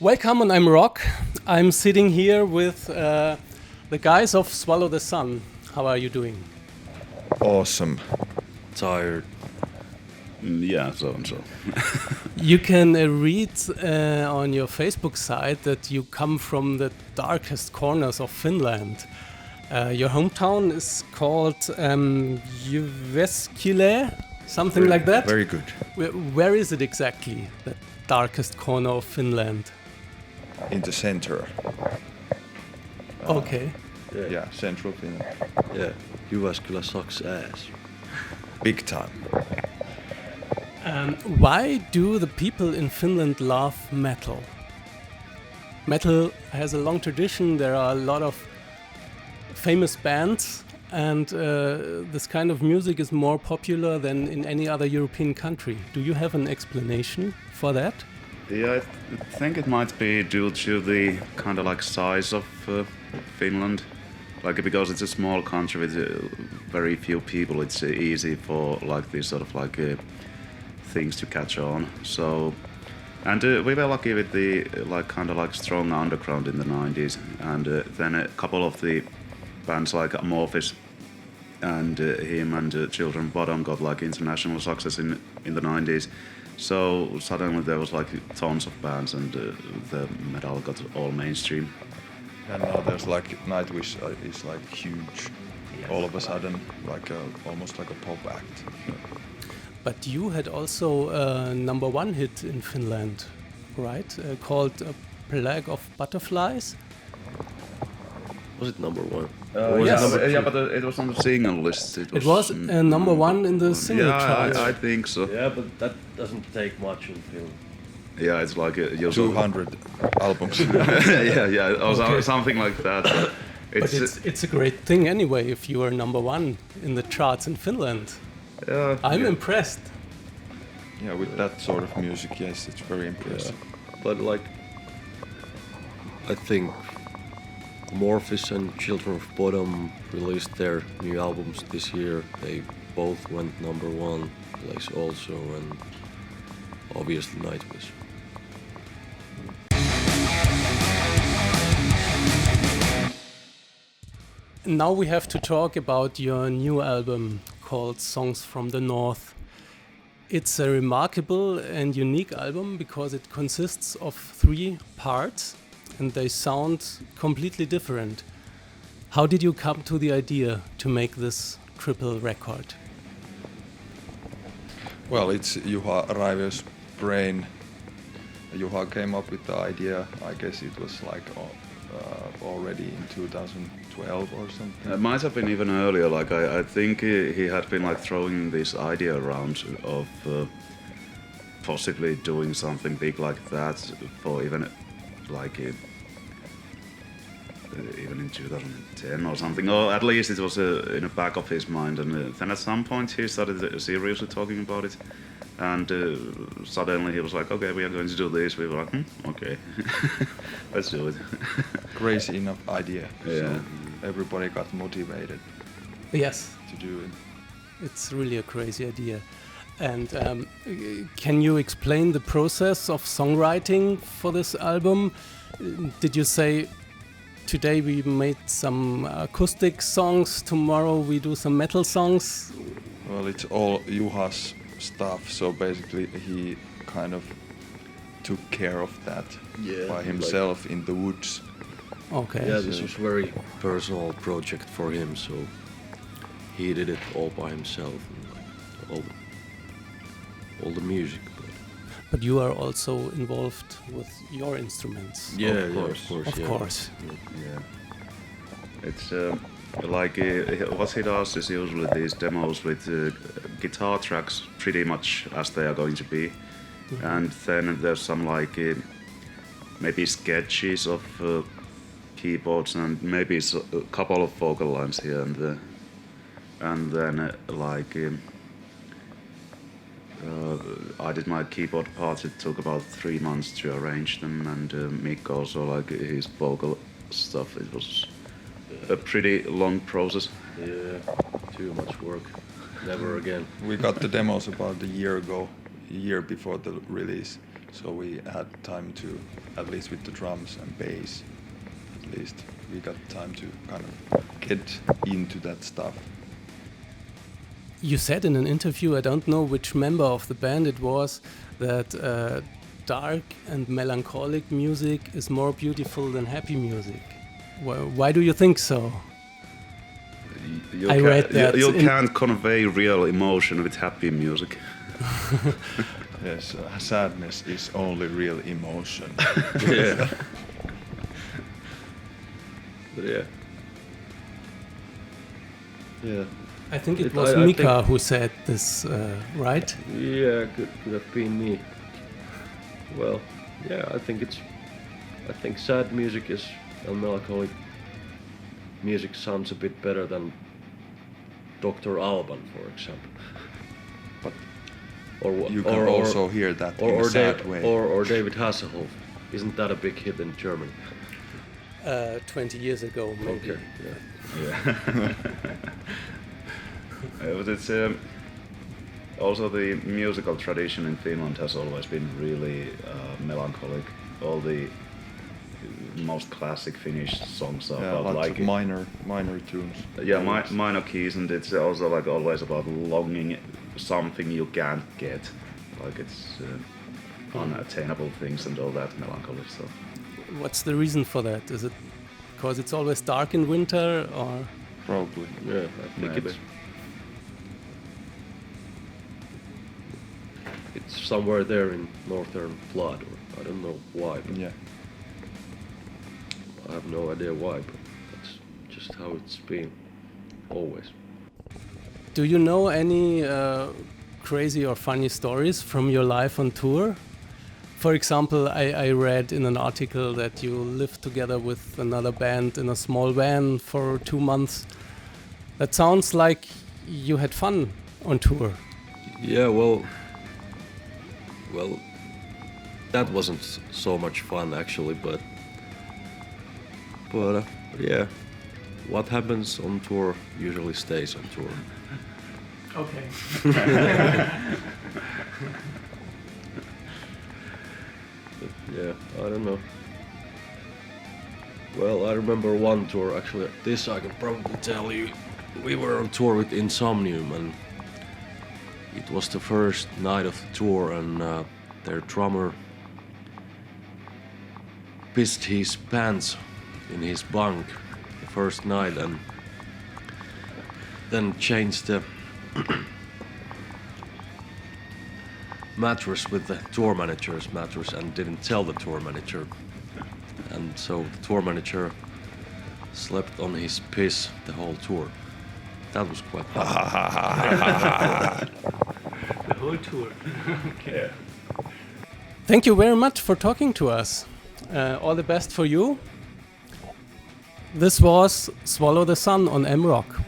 Welcome on m-rock. I'm sitting here with the guys of Swallow the Sun. How are you doing? Awesome. Tired. Yeah, so and so. You can read on your Facebook site that you come from the darkest corners of Finland. Your hometown is called Jyväskylä, something like that? Very good. Where is it exactly, the darkest corner of Finland? In the center. Okay. Yeah, central Finland. Yeah, Jyväskylä sucks ass. Big time. Why do the people in Finland love metal? Metal has a long tradition. There are a lot of famous bands, and this kind of music is more popular than in any other European country. Do you have an explanation for that? Yeah, I think it might be due to the kind of like size of Finland. Like because it's a small country with very few people, it's easy for like these sort of like things to catch on. So, and we were lucky with the like kind of like strong underground in the 90s, and then a couple of the bands like Amorphis and him and Children of Bodom got like international success in the 90s. So suddenly there was like tons of bands, and the metal got all mainstream. And now there's like Nightwish is like huge. All of a sudden, like almost like a pop act. But you had also a #1 hit in Finland, right? Called Plague of Butterflies. Was it number one? Yes. Yeah, but it was on the single list. It was #1 in the single yeah, chart. I think so. Yeah, but that doesn't take much in film. Yeah, it's like 200 albums. yeah, or Okay. something like that. But it's a great thing anyway if you are #1 in the charts in Finland. I'm impressed. Yeah, with that sort of music, yes, it's very impressive. But like, I think Amorphis and Children of Bodom released their new albums this year. They both went #1 place also, and obviously Nightwish. Now we have to talk about your new album called Songs from the North. It's a remarkable and unique album because it consists of 3 parts and they sound completely different. How did you come to the idea to make this triple record? Well, it's Juha Raivio's brain. Juha came up with the idea. I guess it was like already in 2012 or something. It might have been even earlier. Like I think he had been like throwing this idea around of possibly doing something big like that for even like even in 2010 or something, or at least it was in the back of his mind. And then at some point he started seriously talking about it. And suddenly he was like, okay, we are going to do this. We were like, okay, let's do it. Crazy enough idea. Yeah. So everybody got motivated Yes, to do it. it's really a crazy idea. And can you explain the process of songwriting for this album? Did you say, today we made some acoustic songs, tomorrow we do some metal songs? Well, it's all Juha's stuff, so basically he kind of took care of that by himself in the woods. Okay. Yeah, this was a very personal project for him, so he did it all by himself, and like all the music. But you are also involved with your instruments. Of Course. Yeah. It's like what he does is usually these demos with guitar tracks pretty much as they are going to be. And then there's some like maybe sketches of keyboards and maybe a couple of vocal lines here and there. And then like I did my keyboard parts. It took about 3 months to arrange them, and Mikko also like his vocal stuff. It was a pretty long process. Yeah, too much work. Never again. We got the demos about a year ago, a year before the release. So we had time to, at least with the drums and bass, at least we got time to kind of get into that stuff. You said in an interview, I don't know which member of the band it was, that dark and melancholic music is more beautiful than happy music. Why do you think so? Read that. You can't convey real emotion with happy music. Yes, sadness is only real emotion. Yeah. But yeah. Yeah. I think it was Mika who said this, right? Yeah, could have been me. Well, yeah, I think sad music and melancholic music sounds a bit better than Dr. Alban, for example. But or you can also hear that in a sad way. Or David Hasselhoff. Isn't that a big hit in Germany? 20 years ago, maybe. Okay, yeah. Yeah. But it's also the musical tradition in Finland has always been really melancholic. All the most classic Finnish songs are about lots like of minor tunes. Yeah, minor keys, and it's also like always about longing something you can't get. Like it's unattainable things and all that melancholy stuff. What's the reason for that? Is it because it's always dark in winter, or? Probably. Yeah, I think Maybe. it's somewhere there in northern flood, or I don't know why. But Yeah. I have no idea why, but that's just how it's been always. Do you know any crazy or funny stories from your life on tour? For example, I read in an article that you lived together with another band in a small van for 2 months. That sounds like you had fun on tour. Yeah, well, that wasn't so much fun actually, but yeah, what happens on tour usually stays on tour. Okay. But yeah, I don't know. Well, I remember one tour actually. This I can probably tell you. We were on tour with Insomnium, and it was the first night of the tour, and their drummer pissed his pants in his bunk the first night, and then changed the mattress with the tour manager's mattress and didn't tell the tour manager, and so the tour manager slept on his piss the whole tour. That was quite fun. The whole tour. Okay. Thank you very much for talking to us. All the best for you. This was Swallow the Sun on m-rock.